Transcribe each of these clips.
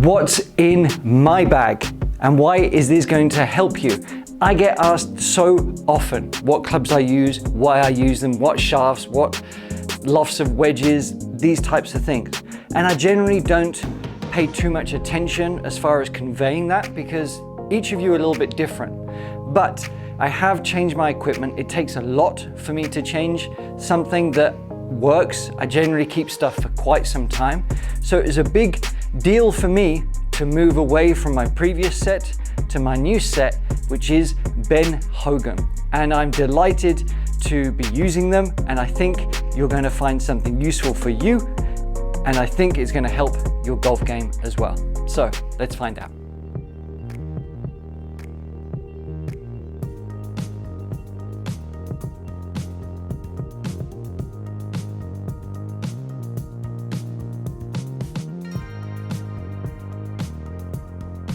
What's in my bag and why is this going to help you? I get asked so often what clubs I use, why I use them, what shafts, what lofts of wedges, these types of things. And I generally don't pay too much attention as far as conveying that because each of you are a little bit different. But I have changed my equipment. It takes a lot for me to change something that works. I generally keep stuff for quite some time. So it was a big deal for me to move away from my previous set to my new set, which is Ben Hogan. And I'm delighted to be using them. And I think you're going to find something useful for you. And I think it's going to help your golf game as well. So let's find out.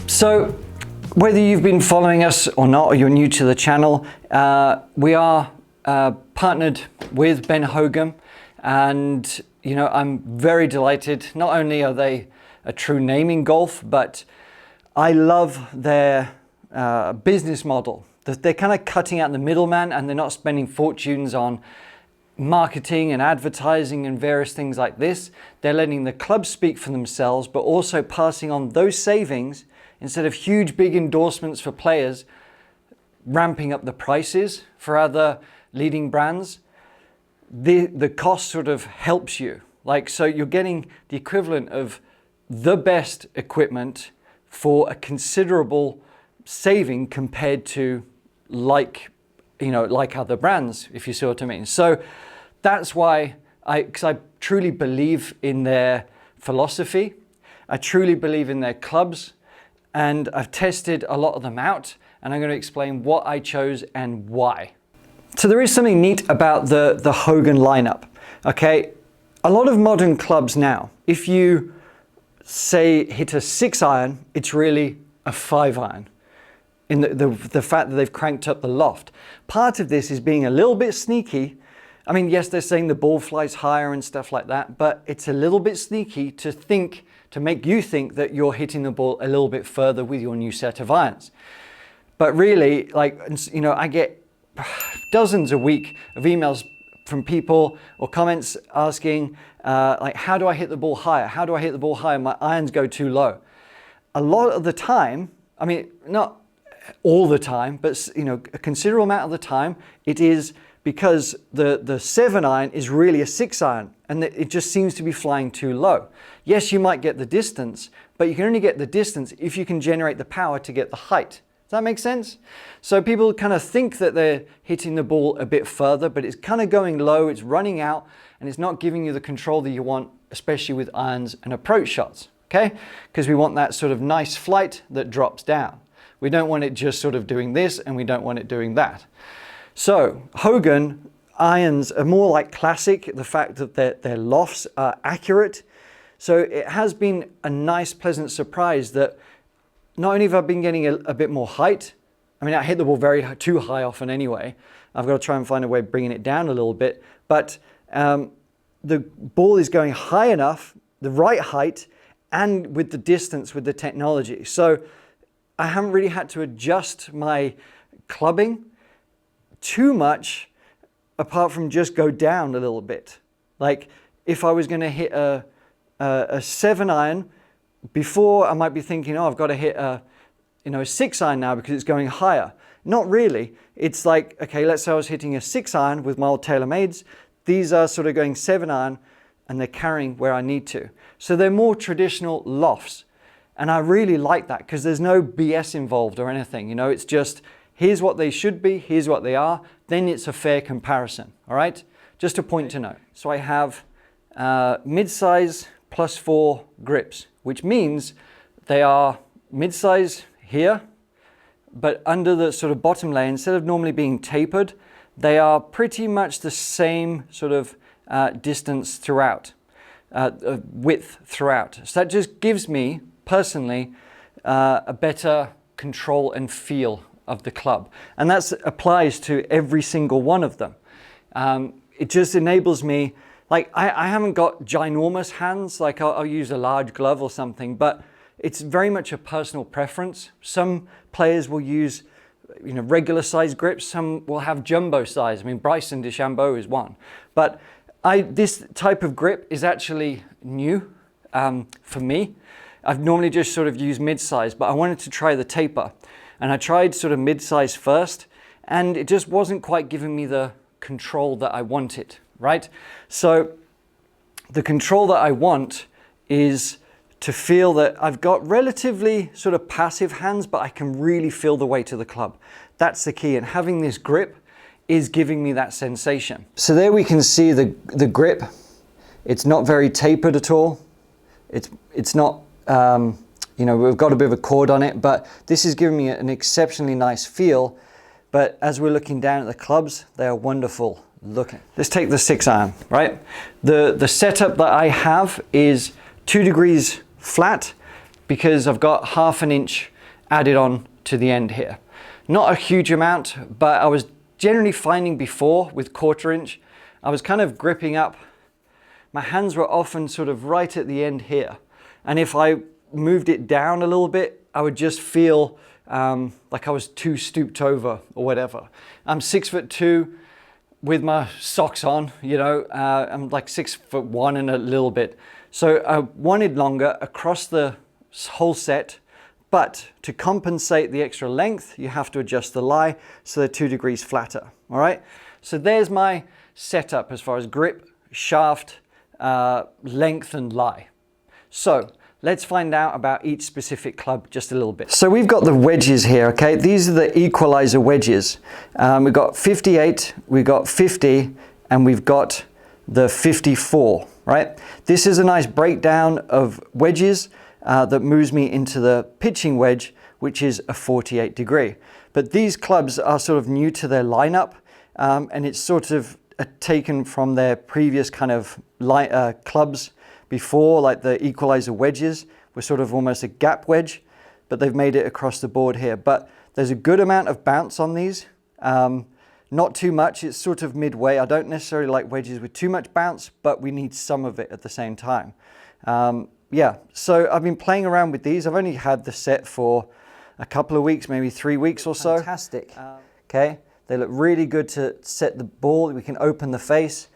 So whether you've been following us or not, or you're new to the channel, we are partnered with Ben Hogan, and you know, I'm very delighted. Not only are they a true name in golf, but I love their business model. They're kind of cutting out the middleman, and they're not spending fortunes on marketing and advertising and various things like this. They're letting the clubs speak for themselves, but also passing on those savings. Instead of huge big endorsements for players, ramping up the prices for other leading brands, the cost sort of helps you. Like, so you're getting the equivalent of the best equipment for a considerable saving compared to like other brands, if you see what I mean. So that's why because I truly believe in their philosophy. I truly believe in their clubs. And I've tested a lot of them out, and I'm going to explain what I chose and why. So there is something neat about the Hogan lineup. Okay, a lot of modern clubs now, if you say hit a 6-iron, it's really a 5-iron. In the fact that they've cranked up the loft. Part of this is being a little bit sneaky. I mean, yes, they're saying the ball flies higher and stuff like that, but it's a little bit sneaky to make you think that you're hitting the ball a little bit further with your new set of irons. But really, like, you know, I get dozens a week of emails from people or comments asking, like, how do I hit the ball higher? How do I hit the ball higher? My irons go too low. A lot of the time, I mean, not all the time, but, you know, a considerable amount of the time, it is because the 7-iron is really a 6-iron and it just seems to be flying too low. Yes, you might get the distance, but you can only get the distance if you can generate the power to get the height. Does that make sense? So people kind of think that they're hitting the ball a bit further, but it's kind of going low, it's running out, and it's not giving you the control that you want, especially with irons and approach shots, okay? Because we want that sort of nice flight that drops down. We don't want it just sort of doing this, and we don't want it doing that. So Hogan irons are more like classic, the fact that their lofts are accurate. So it has been a nice, pleasant surprise that not only have I been getting a bit more height, I mean, I hit the ball too high often anyway. I've got to try and find a way of bringing it down a little bit, but the ball is going high enough, the right height, and with the distance with the technology. So I haven't really had to adjust my clubbing too much, apart from just go down a little bit. Like if I was going to hit a 7-iron, before I might be thinking, oh, I've got to hit a 6-iron now because it's going higher. Not really. It's like, okay, let's say I was hitting a 6-iron with my old TaylorMades. These are sort of going 7-iron and they're carrying where I need to. So they're more traditional lofts. And I really like that because there's no BS involved or anything. You know, it's just, here's what they should be, here's what they are, then it's a fair comparison, all right? Just a point to note. So I have mid-size +4 grips, which means they are mid-size here, but under the sort of bottom layer, instead of normally being tapered, they are pretty much the same sort of distance throughout, width throughout. So that just gives me, personally, a better control and feel of the club. And that applies to every single one of them. It just enables me, like I haven't got ginormous hands, like I'll use a large glove or something, but it's very much a personal preference. Some players will use, you know, regular size grips. Some will have jumbo size. I mean, Bryson DeChambeau is one. But this type of grip is actually new for me. I've normally just sort of used mid-size, but I wanted to try the taper. And I tried sort of mid-size first, and it just wasn't quite giving me the control that I wanted, right? So the control that I want is to feel that I've got relatively sort of passive hands, but I can really feel the weight of the club. That's the key, and having this grip is giving me that sensation. So there we can see the grip. It's not very tapered at all. It's not, you know, we've got a bit of a cord on it, but this is giving me an exceptionally nice feel. But as we're looking down at the clubs, they are wonderful looking. Let's take the 6-iron, right? The setup that I have is 2 degrees flat because I've got 1/2 inch added on to the end here. Not a huge amount, but I was generally finding before with 1/4 inch, I was kind of gripping up. My hands were often sort of right at the end here. And if I moved it down a little bit, I would just feel like I was too stooped over or whatever. I'm 6'2" with my socks on, you know, I'm like 6'1" and a little bit. So I wanted longer across the whole set, but to compensate the extra length, you have to adjust the lie so they're 2 degrees flatter, all right? So there's my setup as far as grip, shaft, length and lie. So let's find out about each specific club just a little bit. So we've got the wedges here, okay? These are the Equalizer wedges. We've got 58, we've got 50, and we've got the 54, right? This is a nice breakdown of wedges that moves me into the pitching wedge, which is a 48 degree. But these clubs are sort of new to their lineup, and it's sort of taken from their previous kind of clubs before, like the Equalizer wedges were sort of almost a gap wedge, but they've made it across the board here. But there's a good amount of bounce on these. Not too much, it's sort of midway. I don't necessarily like wedges with too much bounce, but we need some of it at the same time. Yeah, so I've been playing around with these. I've only had the set for a couple of weeks, maybe 3 weeks or so. Fantastic. Okay, they look really good to set the ball. We can open the face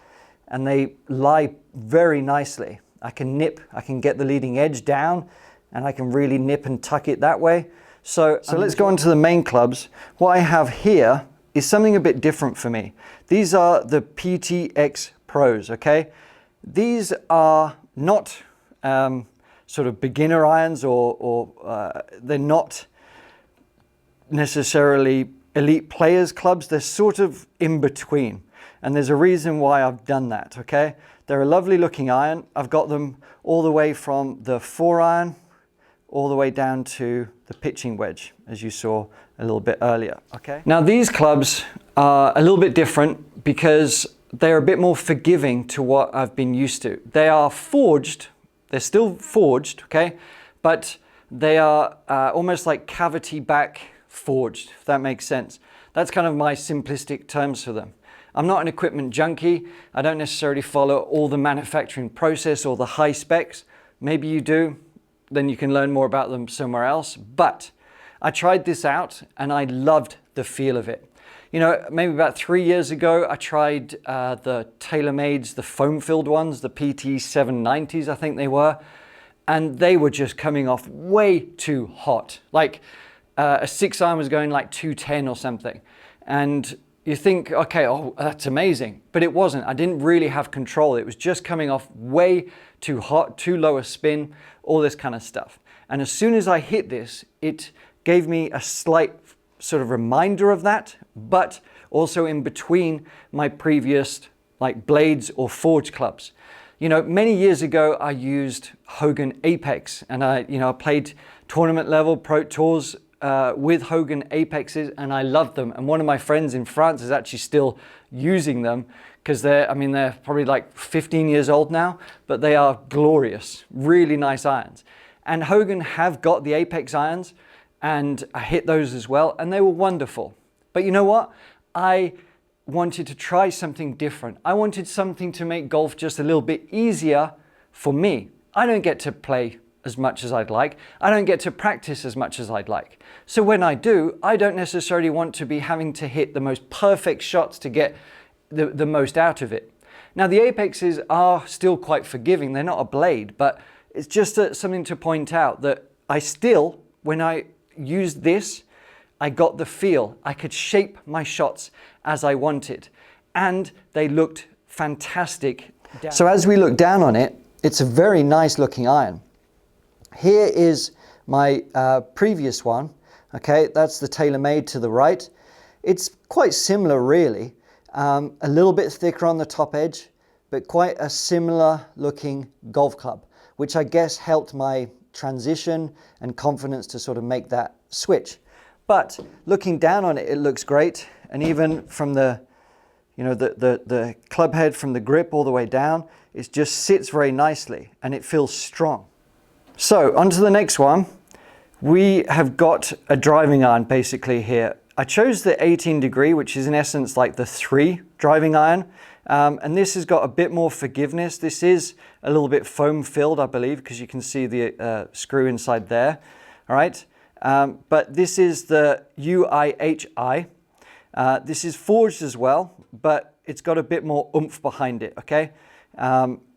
and they lie very nicely. I can nip, I can get the leading edge down and I can really nip and tuck it that way. So let's go on to the main clubs. What I have here is something a bit different for me. These are the PTXPros, okay? These are not sort of beginner irons or they're not necessarily elite players clubs. They're sort of in between. And there's a reason why I've done that, okay? They're a lovely looking iron. I've got them all the way from the 4-iron all the way down to the pitching wedge, as you saw a little bit earlier, okay? Now these clubs are a little bit different because they're a bit more forgiving to what I've been used to. They are forged, they're still forged, okay? But they are almost like cavity back forged, if that makes sense. That's kind of my simplistic terms for them. I'm not an equipment junkie. I don't necessarily follow all the manufacturing process or the high specs. Maybe you do, then you can learn more about them somewhere else. But I tried this out and I loved the feel of it. You know, maybe about 3 years ago, I tried the TaylorMades, the foam-filled ones, the PT790s, I think they were. And they were just coming off way too hot. Like a 6-iron was going like 210 or something. And you think, okay, oh, that's amazing. But it wasn't. I didn't really have control. It was just coming off way too hot, too low a spin, all this kind of stuff. And as soon as I hit this, it gave me a slight sort of reminder of that, but also in between my previous like blades or forge clubs. You know, many years ago, I used Hogan Apex and I played tournament level pro tours with Hogan Apexes and I loved them. And one of my friends in France is actually still using them because they're probably like 15 years old now, but they are glorious, really nice irons. And Hogan have got the Apex irons and I hit those as well and they were wonderful. But you know what? I wanted to try something different. I wanted something to make golf just a little bit easier for me. I don't get to play as much as I'd like. I don't get to practice as much as I'd like. So when I do, I don't necessarily want to be having to hit the most perfect shots to get the most out of it. Now the apexes are still quite forgiving. They're not a blade, but it's just something to point out that I still, when I used this, I got the feel. I could shape my shots as I wanted, and they looked fantastic. So as we look down on it, it's a very nice looking iron. Here is my previous one. Okay, that's the TaylorMade to the right. It's quite similar really. A little bit thicker on the top edge, but quite a similar looking golf club, which I guess helped my transition and confidence to sort of make that switch. But looking down on it, it looks great. And even from the, you know, the club head from the grip all the way down, it just sits very nicely and it feels strong. So on to the next one. We have got a driving iron basically here. I chose the 18 degree, which is in essence like the 3 driving iron. And this has got a bit more forgiveness. This is a little bit foam filled, I believe, because you can see the screw inside there. All right. But this is the UIHI. This is forged as well, but it's got a bit more oomph behind it. Okay.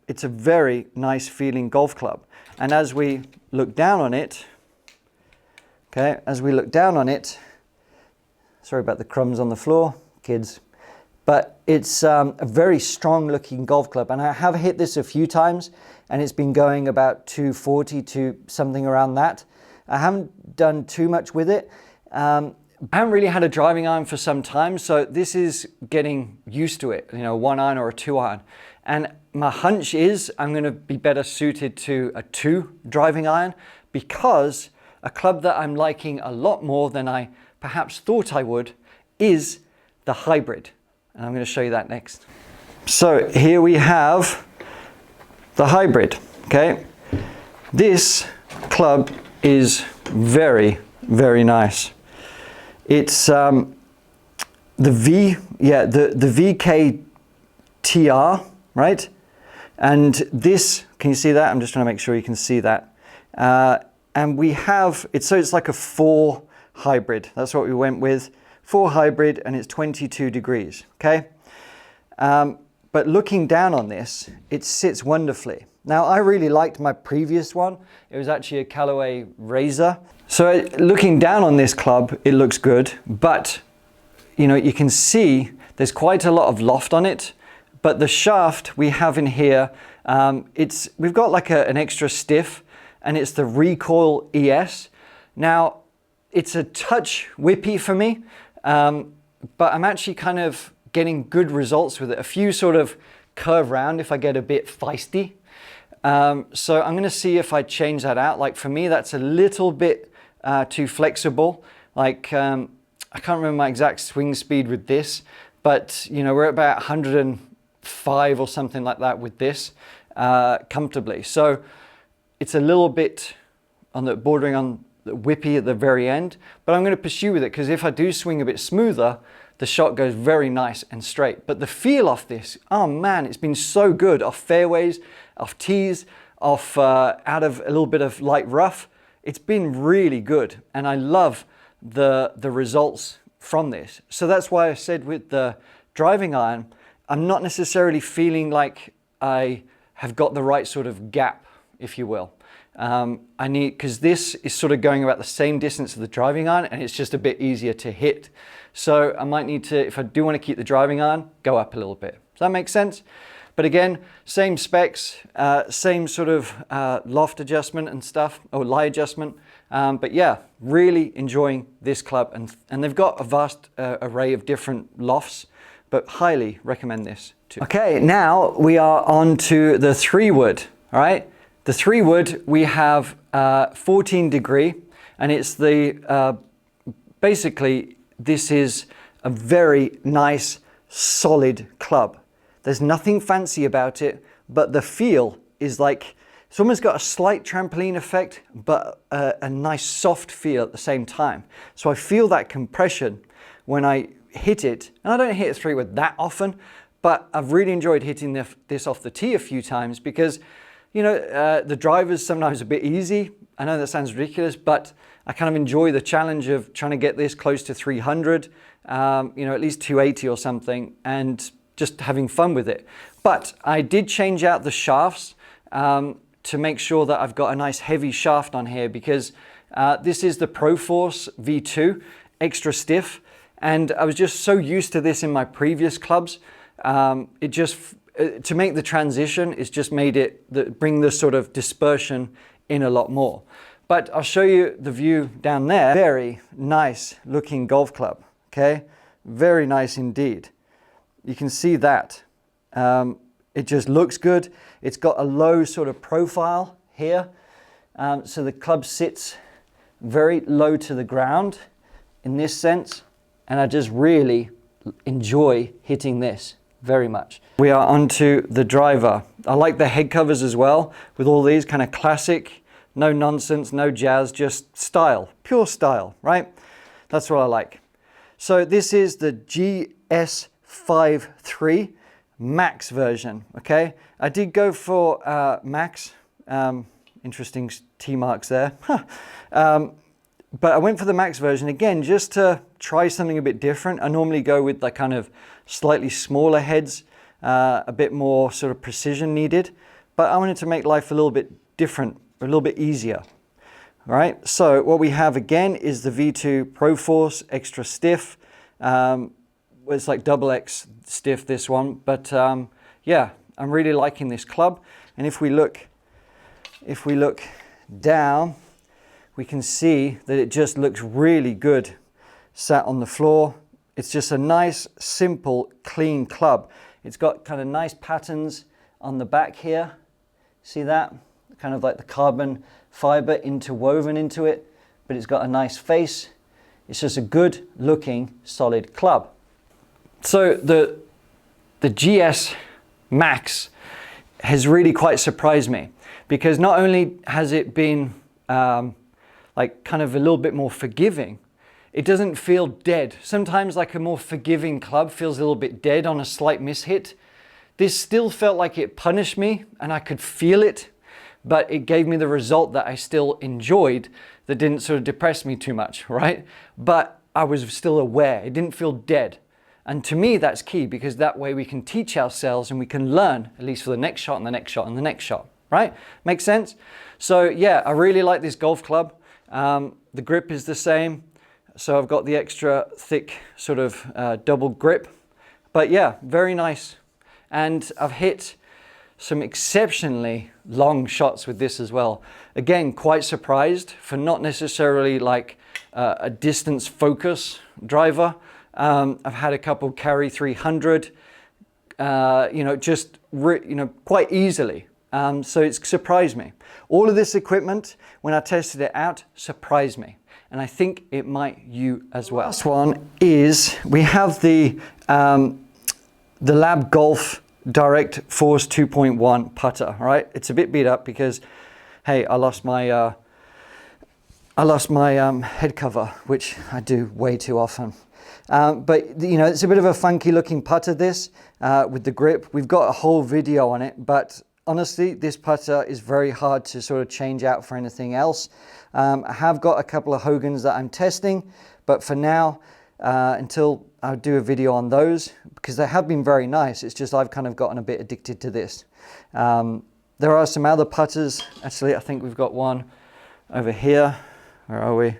It's a very nice feeling golf club. And as we look down on it, okay, sorry about the crumbs on the floor, kids. But it's a very strong looking golf club. And I have hit this a few times and it's been going about 240 to something around that. I haven't done too much with it. I haven't really had a driving iron for some time. So this is getting used to it, you know, 1 iron or a 2 iron. And my hunch is I'm going to be better suited to a 2 driving iron, because a club that I'm liking a lot more than I perhaps thought I would is the hybrid. And I'm going to show you that next. So here we have the hybrid. Okay. This club is very, very nice. It's the VKTR, right? And this, can you see that? I'm just trying to make sure you can see that. And we have, it's like a 4 hybrid. That's what we went with. 4 hybrid, and it's 22 degrees, okay? But looking down on this, it sits wonderfully. Now, I really liked my previous one. It was actually a Callaway Razor. So looking down on this club, it looks good, but you know, you can see there's quite a lot of loft on it, but the shaft we have in here, we've got like an extra stiff, and it's the Recoil ES. Now, it's a touch whippy for me, but I'm actually kind of getting good results with it. A few sort of curve round if I get a bit feisty. So I'm going to see if I change that out. Like for me, that's a little bit too flexible. Like I can't remember my exact swing speed with this, but you know, we're at about 105 or something like that with this comfortably. So it's a little bit on the bordering on the whippy at the very end, but I'm going to pursue with it, because if I do swing a bit smoother, the shot goes very nice and straight. But the feel off this, oh man, it's been so good off fairways, off tees, off out of a little bit of light rough. It's been really good, and I love the results from this. So that's why I said with the driving iron, I'm not necessarily feeling like I have got the right sort of gap, if you will. Because this is sort of going about the same distance as the driving iron, and it's just a bit easier to hit. So I might need to, if I do want to keep the driving iron, go up a little bit. Does that make sense? But again, same specs, same sort of loft adjustment and stuff, or lie adjustment. But yeah, really enjoying this club, and they've got a vast array of different lofts, but highly recommend this too. Okay, now we are on to the 3-wood, all right? The 3-wood, we have 14 degree, and it's the, basically, this is a very nice, solid club. There's nothing fancy about it, but the feel is like, it's almost got a slight trampoline effect, but a nice soft feel at the same time. So I feel that compression when I hit it, and I don't hit a 3-wood that often, but I've really enjoyed hitting this off the tee a few times, because you know, the driver's sometimes a bit easy. I know that sounds ridiculous, but I kind of enjoy the challenge of trying to get this close to 300, you know, at least 280 or something, and just having fun with it. But I did change out the shafts to make sure that I've got a nice heavy shaft on here, because this is the Pro Force V2, extra stiff. And I was just so used to this in my previous clubs. It just, to make the transition, it's just made it, bring the sort of dispersion in a lot more. But I'll show you the view down there. Very nice looking golf club, okay? Very nice indeed. You can see that. It just looks good. It's got a low sort of profile here. So the club sits very low to the ground in this sense. And I just really enjoy hitting this very much. We are onto the driver. I like the head covers as well, with all these kind of classic, no nonsense, no jazz, just style, pure style, right? That's what I like. So this is the GS53 Max version, okay? I did go for Max, interesting T marks there. But I went for the Max version again, just to try something a bit different. I normally go with the kind of slightly smaller heads, a bit more sort of precision needed, but I wanted to make life a little bit different, a little bit easier. All right, so what we have again is the V2 Pro Force Extra Stiff. It's like double X stiff, this one, but yeah, I'm really liking this club. And if we look down, we can see that it just looks really good sat on the floor. It's just a nice, simple, clean club. It's got kind of nice patterns on the back here. See that? Kind of like the carbon fiber interwoven into it, but it's got a nice face. It's just a good looking, solid club. So the GS Max has really quite surprised me, because not only has it been like kind of a little bit more forgiving, it doesn't feel dead. Sometimes like a more forgiving club feels a little bit dead on a slight mishit. This still felt like it punished me and I could feel it, but it gave me the result that I still enjoyed, that didn't sort of depress me too much, right? But I was still aware, it didn't feel dead. And to me, that's key, because that way we can teach ourselves and we can learn, at least for the next shot and the next shot and the next shot, right? Make sense? So yeah, I really like this golf club. The grip is the same. So I've got the extra thick sort of double grip, but yeah, very nice. And I've hit some exceptionally long shots with this as well. Again, quite surprised for not necessarily like a distance focus driver. I've had a couple carry 300, you know, just quite easily. So it's surprised me. All of this equipment, when I tested it out, surprised me. And I think it might you as well. Last one is, we have the Lab Golf Direct Force 2.1 putter, right? It's a bit beat up because, hey, I lost my head cover, which I do way too often. But you know, it's a bit of a funky looking putter, this, with the grip. We've got a whole video on it, but honestly, this putter is very hard to sort of change out for anything else. I have got a couple of Hogans that I'm testing, but for now, until I'll do a video on those, because they have been very nice, it's just I've kind of gotten a bit addicted to this. There are some other putters. Actually, I think we've got one over here. Where are we?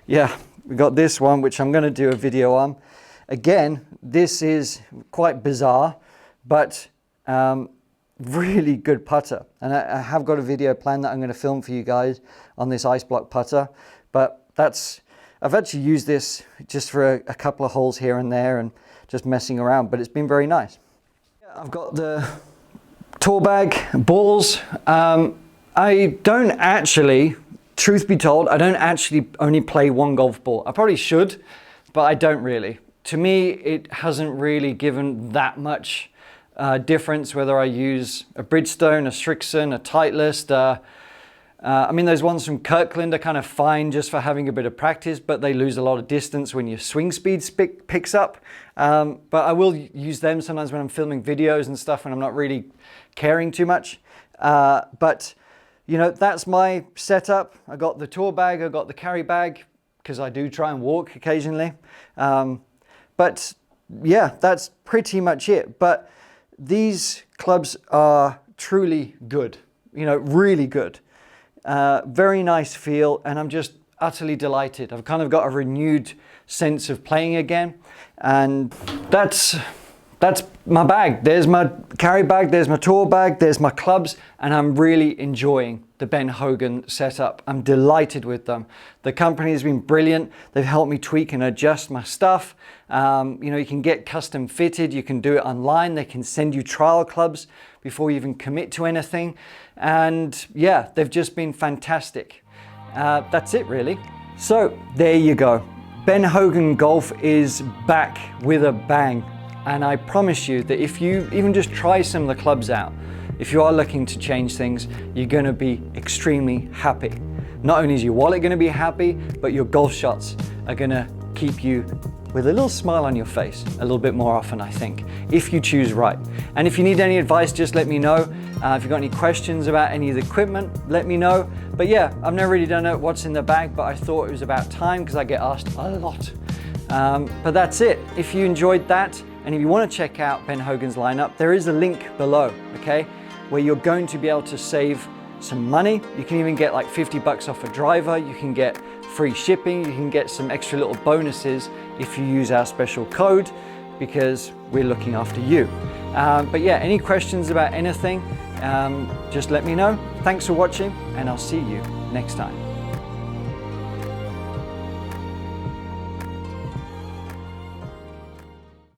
Yeah, we got this one, which I'm going to do a video on. Again, this is quite bizarre, but really good putter. And I have got a video planned that I'm going to film for you guys on this ice block putter. But I've actually used this just for a couple of holes here and there and just messing around, but it's been very nice. I've got the tour bag balls. I don't actually, truth be told, I don't actually only play one golf ball. I probably should, but I don't really. To me, it hasn't really given that much difference whether I use a Bridgestone, a Strixon, a Titleist. I mean, those ones from Kirkland are kind of fine just for having a bit of practice, but they lose a lot of distance when your swing speed picks up. But I will use them sometimes when I'm filming videos and stuff and I'm not really caring too much. But you know, that's my setup. I got the tour bag, I got the carry bag, because I do try and walk occasionally. But yeah, that's pretty much it. But these clubs are truly good, you know, really good. Very nice feel, and I'm just utterly delighted. I've kind of got a renewed sense of playing again, and that's my bag. There's my carry bag, there's my tour bag, there's my clubs, and I'm really enjoying the Ben Hogan setup. I'm delighted with them. The company has been brilliant. They've helped me tweak and adjust my stuff. You know, you can get custom fitted, you can do it online, they can send you trial clubs before you even commit to anything. And yeah, they've just been fantastic. That's it really. So there you go. Ben Hogan Golf is back with a bang. And I promise you that if you even just try some of the clubs out, if you are looking to change things, you're going to be extremely happy. Not only is your wallet going to be happy, but your golf shots are going to keep you with a little smile on your face a little bit more often, I think, if you choose right. And if you need any advice, just let me know. If you've got any questions about any of the equipment, let me know. But yeah, I've never really done what's in the bag, but I thought it was about time because I get asked a lot. But that's it. If you enjoyed that, and if you want to check out Ben Hogan's lineup, there is a link below, okay, where you're going to be able to save some money. You can even get like 50 bucks off a driver. You can get free shipping. You can get some extra little bonuses if you use our special code, because we're looking after you. But yeah, any questions about anything, just let me know. Thanks for watching, and I'll see you next time.